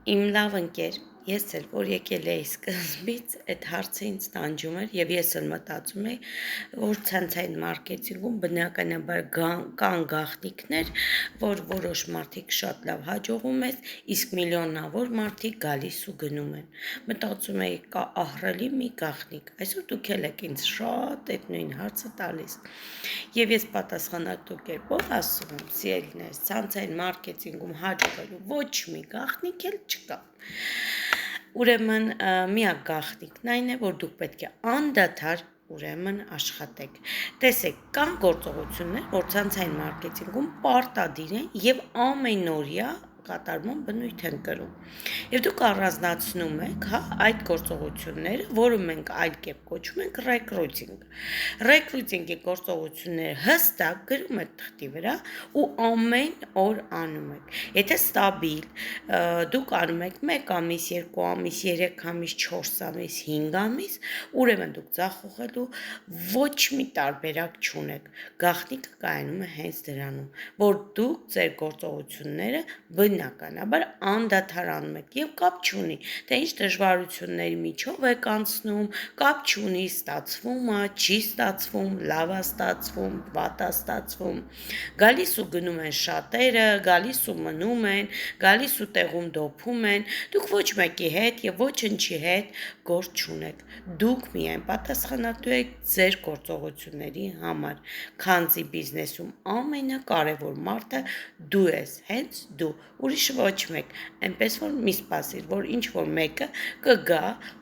Իմ լավ ընկեր, ես էլ որ եկել էի սկզբից, այդ հարցը ինձ տանջում էր եւ ես էլ մտածում էի, որ ցանցային մարքեթինգում բնականաբար կան գաղտնիքներ, որ որոշ մարդիկ շատ լավ հաջողում են, իսկ միլիոնավոր մարդիկ գալիս ու գնում են։ Մտածում էի, կա ահռելի մի գաղտնիք։ Այսօր դուք էլ եք ինձ շատ այդ նույն հարցը տալիս։ Եվ ես պատասխանատու կերպով ասում եմ, սիրելիներս, ցանցային մարքեթինգում հաջողելու ոչ մի գաղտնիք էլ չկա։ Ուրեմն միակ գաղտնիքն այն է, որ դուք պետք է անդադար ուրեմն աշխատեք։ Տեսեք, կան գործողություններ, որ ցանցային մարքեթինգում պարտադիր են եւ ամենօրյա կատարման բնույթ են կրում։ Եվ դուք առանձնացնում եք, այդ գործողությունները, որը մենք այլ կերպ կոչում ենք ռեկրուտինգ։ Ռեկրուտինգի գործողությունները հստակ գրում եք թղթի վրա ու ամեն օր անում եք։ Եթե ստաբիլ դուք անում եք 1 ամիս, 2 ամիս, 3 ամիս, 4 ամիս, 5 ամիս, ուրեմն դուք ձախողելու ոչ մի տարբերակ չունեք։ Գաղտնիքը կայանում է հենց դրանում, որ դուք ձեր գործողությունները բնականաբար անդադար անում եք եւ կապ չունի, թե ինչ դժվարությունների միջով եք անցնում, կապ չունի ստացվում է, չի ստացվում, լավ է ստացվում, վատ է ստացվում։ Գալիս ու գնում են շատերը, գալիս ու մնում են, գալիս ու տեղում դոփում են։ Դուք ոչ մեկի հետ եւ ոչնչի հետ գործ չունեք։ Դուք միայն պատասխանատու եք ձեր գործողությունների համար, քանզի բիզնեսում ամենակարևոր մարդը դու ես, հենց դու, ուրիշ ոչ մեկ, այնպես որ մի սպասիր, որ ինչ որ մեկը կգա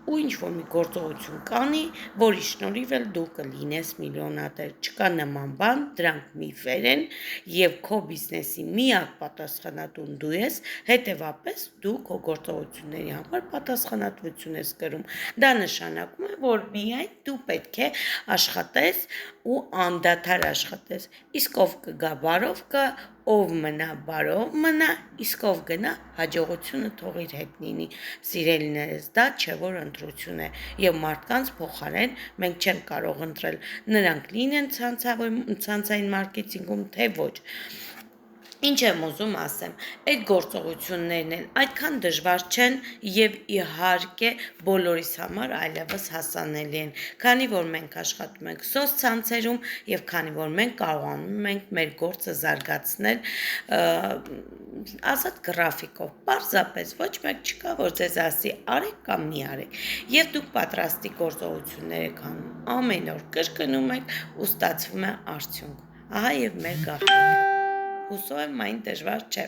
ու ինչ որ մի գործողություն կանի, որի շնորհիվ էլ դու կլինես միլիոնատեր։ Չկա նման բան, դրանք միֆեր են եւ քո բիզնեսի միակ պատասխանատուն դու ես, հետեւապես դու քո գործողությունների համար պատասխանատվություն ես կրում։ Դա նշանակում է, որ միայն դու պետք է աշխատես ու անդադար աշխատես։ Իսկ ով կգա բարով կա, ով մնա բարով մնա, իսկ ով գնա հաջողությունը թող իր հետ լինի։ Սիրելիներս, դա չէ որ ընտրություն է եւ մարդկանց փոխարեն մենք չենք կարող ընտրել։ Նրանք լինեն ցանցային մարքեթինգում, թե ոչ։ Ինչ եմ ուզում ասեմ, այդ գործողություններն են այդքան դժվար չեն եւ իհարկե բոլորիս համար այլևս հասանելի են, քանի որ մենք աշխատում ենք սոցցանցերում եւ քանի որ մենք կարողանում ենք մեր գործը զարգացնել ազատ գրաֆիկով։ Պարզապես ոչ մեկ չկա, որ ձեզ ասի արեք կամ մի արեք։ Եվ դուք պատրաստի գործողություններ եք անում, ամեն օր կրկնում եք ու ստացվում է արդյունք։ Ահա եւ մեր գաղտնիքը։ Հուսով եմ այն դժվար չէ։